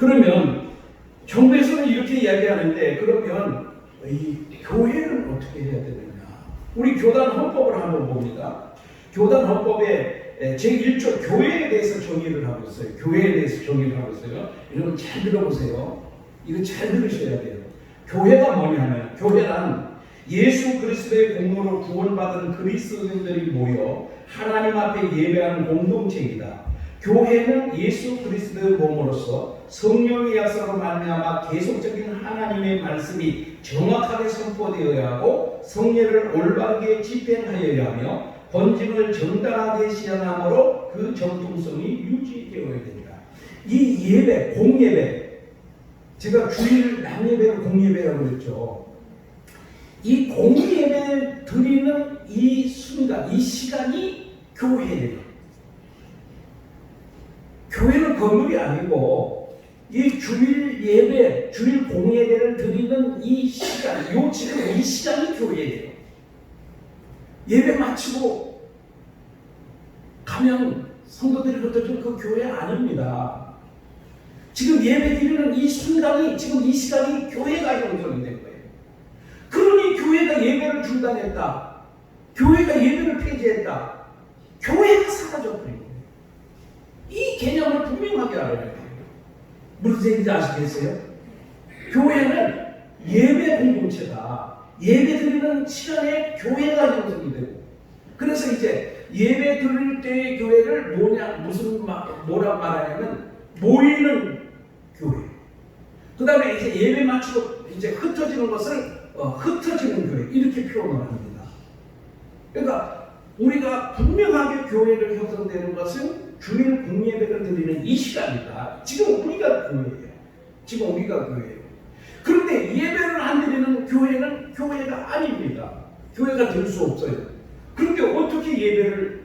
그러면 정부에서는 이렇게 이야기하는데, 그러면 이 교회는 어떻게 해야 되느냐? 우리 교단 헌법을 한번 봅니다. 교단 헌법에 제1조 교회에 대해서 정의를 하고 있어요. 교회에 대해서 정의를 하고 있어요. 여러분 잘 들어보세요. 이거 잘 들으셔야 돼요. 교회가 뭐냐면, 교회란 예수 그리스도의 공로로 구원받은 그리스도인들이 모여 하나님 앞에 예배하는 공동체이다. 교회는 예수 그리스도의 몸으로서 성령의 약속으로 말미암아 계속적인 하나님의 말씀이 정확하게 선포되어야 하고 성례를 올바르게 집행하여야 하며 본질을 정당하게 시행함으로 그 정통성이 유지되어야 된다. 이 예배, 공예배, 제가 주일 남예배를 공예배라고 그랬죠. 이 공예배 드리는 이 순간, 이 시간이 교회예요. 교회는 건물이 아니고 이 주일 예배, 주일 공예배를 드리는 이 시간, 지금 이 시간이 교회예요. 예배 마치고 가면 성도들이 그것도 그 교회 아닙니다. 지금 예배 드리는 이 순간이, 지금 이 시간이 교회가 형성이 된 거예요. 그러니 교회가 예배를 중단했다, 교회가 예배를 폐지했다, 교회가 사라져버린 거예요. 이 개념을 분명하게 알아야 돼요. 무슨 얘기인지 아시겠어요? 교회는 예배 공동체다. 예배 드리는 시간에 교회가 형성이 되고, 그래서 이제 예배 드릴 때의 교회를 뭐라고 말하냐면 모이는 교회. 그 다음에 이제 예배 마치고 이제 흩어지는 것을 흩어지는 교회, 이렇게 표현을 합니다. 그러니까 우리가 분명하게 교회를 형성되는 것은 주일 공예배를 드리는 이 시간이다. 지금 우리가 교회예요. 지금 우리가 교회예요. 그런데 예배를 안 드리는 교회는 교회가 아닙니다. 교회가 될 수 없어요. 그런데 어떻게 예배를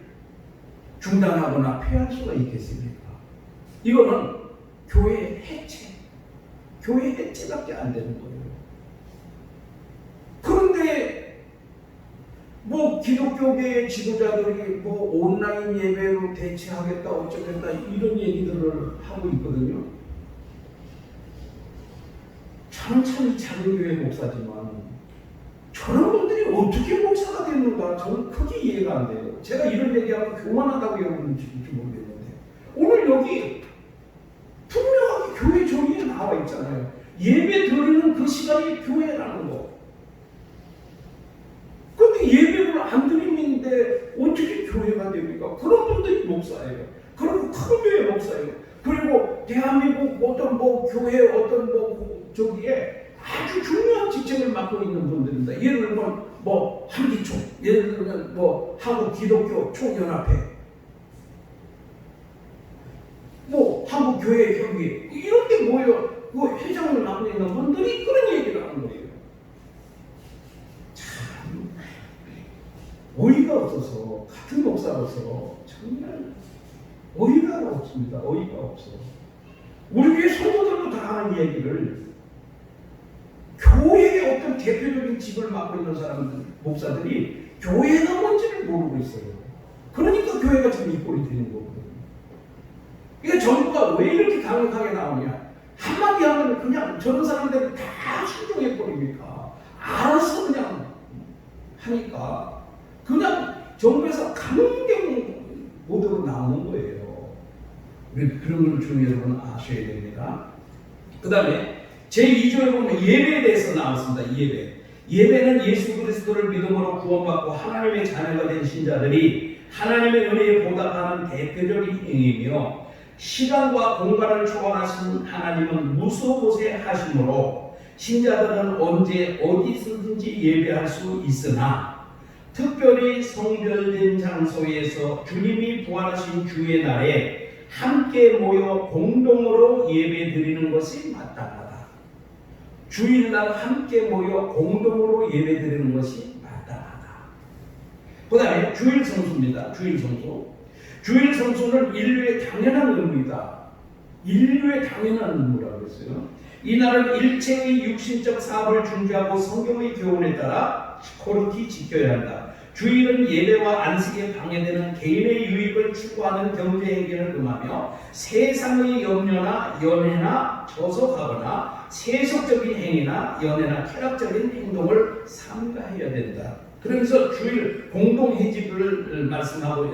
중단하거나 폐할 수가 있겠습니까? 이거는 교회의 해체, 교회 해체밖에 안 되는 거예요. 그런데 기독교계의 지도자들이 온라인 예배로 대체하겠다, 어쩌겠다, 이런 얘기들을 하고 있거든요. 저는 참 작은 교회 목사지만 저런 분들이 어떻게 목사가 됐는가, 저는 크게 이해가 안 돼요. 제가 이런 얘기하면 교만하다고 여러분은 지금지 모르겠는데, 오늘 여기 분명하게 교회 정의에 나와 있잖아요. 예배 드리는 그 시간이 교회라는 거. 근데 예배를 안 드리는데 어떻게 교회가 됩니까? 그런 분들이 목사예요. 그런 큰 교회 목사예요. 그리고 대한민국 어떤 교회 저기에 아주 중요한 직책을 맡고 있는 분들입니다. 예를 들면 한기총, 예를 들면 한국 기독교 총연합회, 한국 교회 협의, 이런 데 모여 회장을 맡고 있는 분들이 그런 얘기를 하는 거예요. 참 어이가 없어서, 같은 목사로서 정말 어이가 없습니다. 어이가 없어. 우리 교회 성도들도 다 하는 얘기를 교회의 어떤 대표적인 직을 맡고 있는 사람들, 목사들이 교회가 뭔지를 모르고 있어요. 그러니까 교회가 지금 이 꼴이 되는 거거든요. 이게 정부가 왜 이렇게 강력하게 나오냐? 한마디 하면 그냥 저런 사람들이 다 순종해 버립니까? 알아서 그냥 하니까 그냥 정부에서 강경 모드로 나오는 거예요. 그런 걸 좀 여러분 아셔야 됩니다. 그 다음에 제2조에 보면 예배에 대해서 나왔습니다. 예배는 예수 그리스도를 믿음으로 구원받고 하나님의 자녀가 된 신자들이 하나님의 은혜에 보답하는 대표적인 행위이며, 시간과 공간을 초월하신 하나님은 무소곳에 하심으로 신자들은 언제 어디서든지 예배할 수 있으나, 특별히 성별된 장소에서 주님이 부활하신 주의 날에 함께 모여 공동으로 예배 드리는 것이 마땅하다. 주일날 함께 모여 공동으로 예배 드리는 것이 마땅하다. 그 다음에 주일 성수입니다. 주일 성수. 주일 성수는 인류의 당연한 의무이다. 인류의 당연한 의무라고 했어요. 이날은 일체의 육신적 사업을 중지하고 성경의 교훈에 따라 코르히 지켜야 한다. 주일은 예배와 안식에 방해되는 개인의 유익을 추구하는 경제 행위를 금하며 세상의 염려나 연애나 저속하거나 세속적인 행위나 연애나 쾌락적인 행동을 삼가해야 된다. 그러면서 주일 공동회집을 말씀하고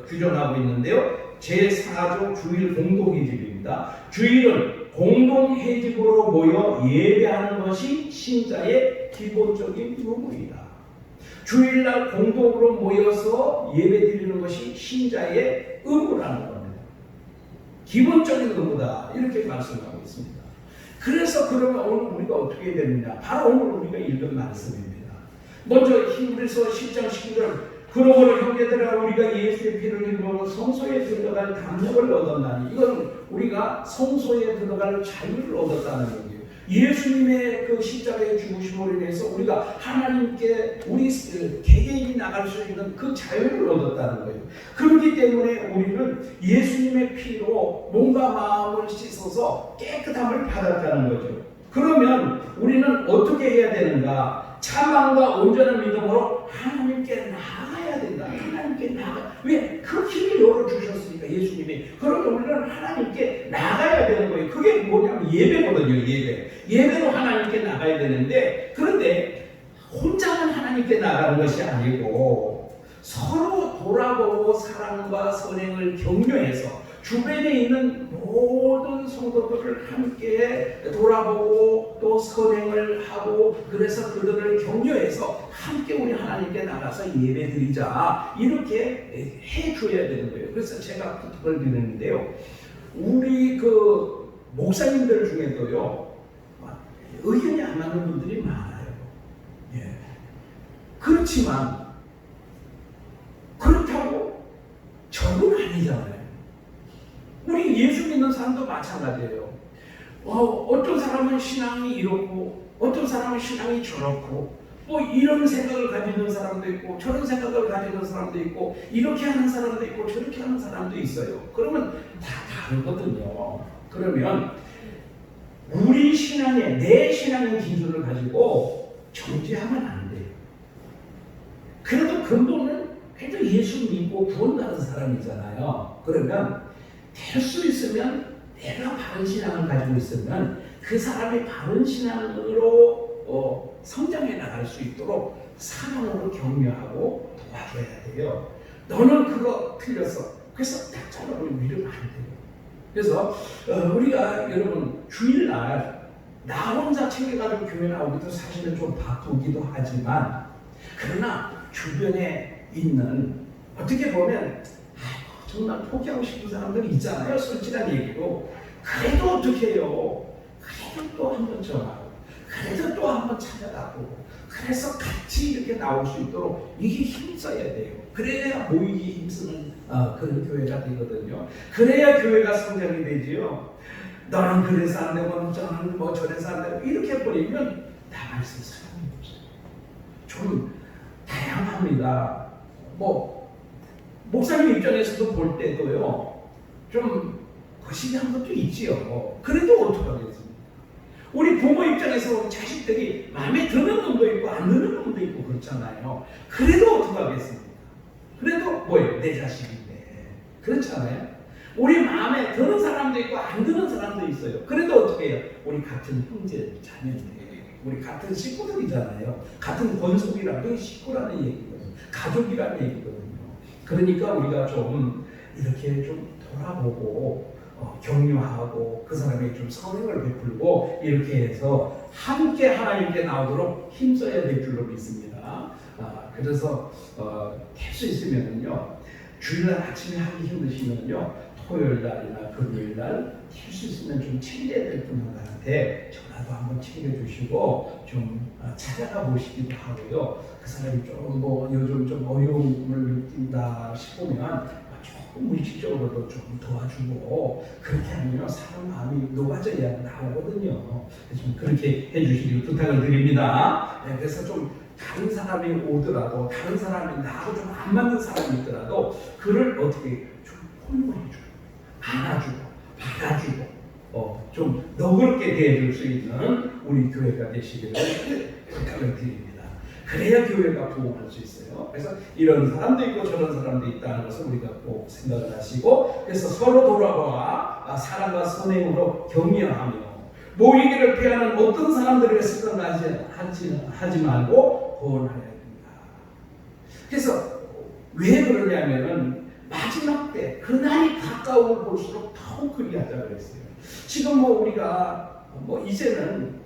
규정하고 있는데요. 제4조 주일 공동회집입니다. 주일은 공동회집으로 모여 예배하는 것이 신자의 기본적인 의무이다. 주일날 공동으로 모여서 예배드리는 것이 신자의 의무라는 겁니다. 기본적인 의무다. 이렇게 말씀하고 있습니다. 그래서 그러면 오늘 우리가 어떻게 해야 되느냐? 바로 오늘 우리가 읽은 말씀입니다. 먼저 히브리서 10장 10절 그러므로 형제들아 우리가 예수의 피를 흘려 성소에 들어갈 담력을 얻었나니 이건 우리가 성소에 들어갈 자유를 얻었다는 얘기예요. 예수님의 그 십자가의 죽으심으로 인해서 우리가 하나님께 우리 개개인이 나갈 수 있는 그 자유를 얻었다는 거예요. 그렇기 때문에 우리는 예수님의 피로 몸과 마음을 씻어서 깨끗함을 받았다는 거죠. 그러면 우리는 어떻게 해야 되는가? 참함과 온전한 믿음으로 하나님께 나아가야 된다. 하나님께 나아가. 왜? 그 길을 열어주셨으니까 예수님이. 그러면 우리는 하나님께 나가야 되는 거예요. 그게 뭐냐면 예배거든요. 예배로 하나님께 나가야 되는데 그런데 혼자만 하나님께 나가는 것이 아니고 서로 돌아보고 사랑과 선행을 격려해서 주변에 있는 모든 성도들을 함께 돌아보고 또 선행을 하고 그래서 그들을 격려해서 함께 우리 하나님께 나가서 예배드리자 이렇게 해줘야 되는 거예요. 그래서 제가 부탁을 드리는데요. 우리 그 목사님들 중에도요 의견이 안 맞는 분들이 많아요. 예. 그렇지만 그렇다고 적은 아니잖아요. 우리 예수 믿는 사람도 마찬가지예요. 어떤 사람은 신앙이 이렇고 어떤 사람은 신앙이 저렇고 뭐 이런 생각을 가지는 사람도 있고 저런 생각을 가지는 사람도 있고 이렇게 하는 사람도 있고 저렇게 하는 사람도 있어요. 그러면 다 다르거든요. 그러면 우리 신앙의 내 신앙의 기준을 가지고 정죄하면 안 돼요. 그래도 근본은 그래도 예수 믿고 구원받은 사람이잖아요. 그러면 될 수 있으면 내가 바른 신앙을 가지고 있으면 그 사람이 바른 신앙으로 성장해 나갈 수 있도록 사랑으로 격려하고 도와줘야 돼요. 너는 그거 틀렸어. 그래서 낙찰로 위로는 안 돼요. 그래서 우리가 여러분 주일날 나 혼자 챙겨가지고 교회 나오기도 사실은 좀 바쁘기도 하지만 그러나 주변에 있는 어떻게 보면 정말 포기하고 싶은 사람들이 있잖아요. 솔직한 얘기로. 그래도 어떻게 해요? 그래도 또 한 번 전화하고 그래도 또 한 번 찾아가고 그래서 같이 이렇게 나올 수 있도록 이게 힘써야 돼요. 그래야 모이기 힘쓰는 그런 교회가 되거든요. 그래야 교회가 성장이 되지요. 너는 그래서 안 되고 저는 뭐 저래서 안 되고 이렇게 해버리면 나갈 수 있어요. 좀 다양합니다. 목사님 입장에서도 볼 때도요, 좀 거시기한 것도 있지요. 그래도 어떡하겠습니까? 우리 부모 입장에서 자식들이 마음에 드는 놈도 있고 안 드는 놈도 있고 그렇잖아요. 그래도 어떡하겠습니까? 그래도 뭐예요? 내 자식인데. 그렇잖아요. 우리 마음에 드는 사람도 있고 안 드는 사람도 있어요. 그래도 어떻게 해요? 우리 같은 형제 자녀인데 우리 같은 식구들이잖아요. 같은 권속이라는 식구라는 얘기거든요. 가족이라는 얘기거든요. 그러니까 우리가 좀 이렇게 좀 돌아보고 격려하고 그 사람에게 좀 선행을 베풀고 이렇게 해서 함께 하나님께 나오도록 힘써야 될 줄로 믿습니다. 그래서 될 수 있으면요 주일날 아침에 하기 힘드시면요 토요일날이나 금요일날 될 수 있으면 좀 챙겨야 될 분들한테 전화도 한번 챙겨주시고 좀 찾아가 보시기도 하고요. 그 사람이 좀 요즘 좀 어려움을 느낀다 싶으면 조금 물질적으로도 좀 도와주고 그렇게 하면 사람 마음이 녹아져야 나오거든요. 좀 그렇게 해주시길 부탁을 드립니다. 그래서 좀 다른 사람이 오더라도 다른 사람이 나하고 좀 안 맞는 사람이 있더라도 그를 어떻게 좀 포용해주고 안아주고 받아주고 좀 너그럽게 대해줄 수 있는 우리 교회가 되시기를 부탁을 드립니다. 그래야 교회가 부흥할 수 있어요. 그래서 이런 사람도 있고 저런 사람도 있다는 것을 우리가 꼭 생각을 하시고, 그래서 서로 돌아보아 사랑과 선행으로 격려하며 모이기를 피하는 어떤 사람들에게 습관하지 말고 구원하여야 된다. 그래서 왜 그러냐면은 마지막 때 그날이 가까워 볼수록 더욱 그리하자 그랬어요. 지금 우리가 이제는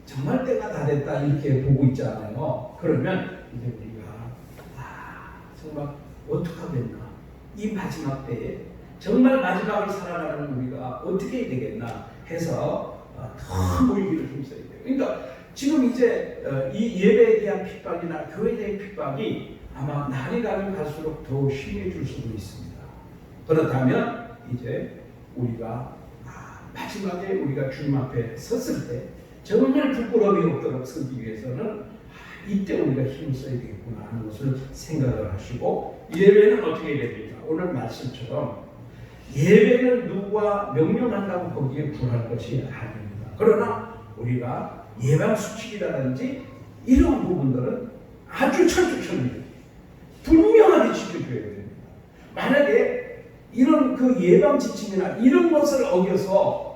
정말 때가 다 됐다 이렇게 보고 있잖아요. 그러면 이제 우리가 정말 어떡하겠나, 이 마지막 때에 정말 마지막을 살아가는 우리가 어떻게 해야 되겠나 해서 더 모이기를 힘써야 돼요. 그러니까 지금 이제 이 예배에 대한 핍박이나 교회에 대한 핍박이 아마 날이 가면 갈수록 더 심해질 수도 있습니다. 그렇다면 이제 우리가 마지막에 우리가 주님 앞에 섰을 때 정말 부끄러움이 없도록 서기 위해서는 이때 우리가 힘써야 되겠구나 하는 것을 생각을 하시고, 예배는 어떻게 해야 됩니까? 오늘 말씀처럼 예배는 누가 명령한다고 거기에 불할 것이 아닙니다. 그러나 우리가 예방수칙이라든지 이런 부분들은 아주 철두철미 분명하게 지켜줘야 됩니다. 만약에 이런 그 예방 지침이나 이런 것을 어겨서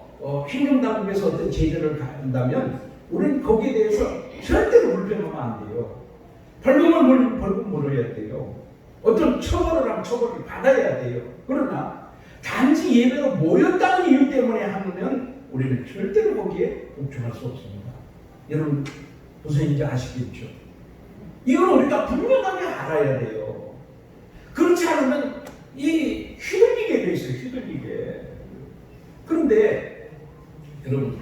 행정당국에서 어떤 제재를 가한다면 우리는 거기에 대해서 절대로 불평하면 안 돼요. 벌금 물어야 돼요. 어떤 처벌을 하면 처벌을 받아야 돼요. 그러나 단지 예배로 모였다는 이유 때문에 하면 우리는 절대로 거기에 복종할 수 없습니다. 여러분 무슨 얘기인지 아시겠죠? 이건 우리가 분명하게 알아야 돼요. 그렇지 않으면 이 휘둘리게 돼 있어요. 휘둘리게. 그런데 여러분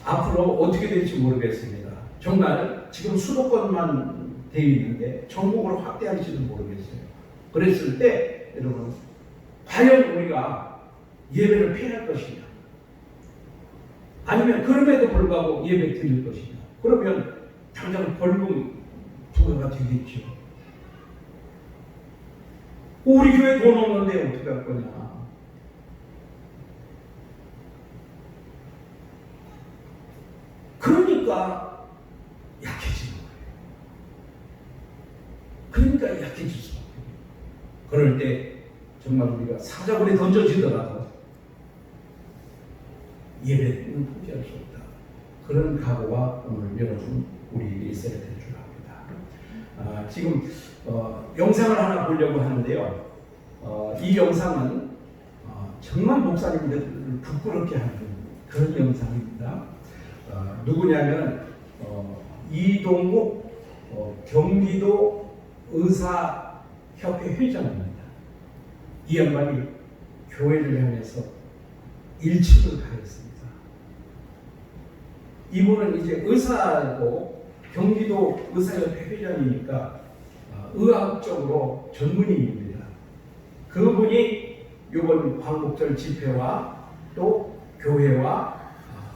앞으로 어떻게 될지 모르겠습니다. 정말 지금 수도권만 되어 있는데 전국으로 확대할지도 모르겠어요. 그랬을 때 여러분 과연 우리가 예배를 피할 것이냐, 아니면 그럼에도 불구하고 예배 드릴 것이냐, 그러면 당장 벌금 부과가 되겠죠. 우리 교회 돈 없는데 어떻게 할 거냐. 그러니까 약해지는 거예요. 그러니까 약해질 수밖에 없어요. 그럴 때 정말 우리가 사자굴에 던져지더라도 예배는 포기할 수 없다. 그런 각오와 오늘 여러분 우리에게 있어야 될 줄 압니다. 지금 영상을 하나 보려고 하는데요. 이 영상은 정말 목사님들을 부끄럽게 하는 그런 영상입니다. 누구냐면 이동욱 경기도 의사협회 회장입니다. 이 양반이 교회를 향해서 일침을 가했습니다. 이분은 이제 의사고 경기도 의사협회 회장이니까 의학적으로 전문의입니다. 그분이 이번 광복절 집회와 또 교회와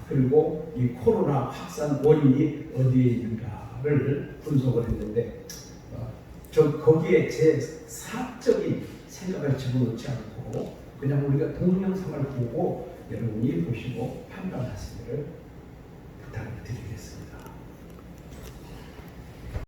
그리고 이 코로나 확산 원인이 어디에 있는가를 분석을 했는데 거기에 제 사적인 생각을 집어넣지 않고 그냥 우리가 동영상을 보고 여러분이 보시고 판단하시기를 부탁을 드리겠습니다.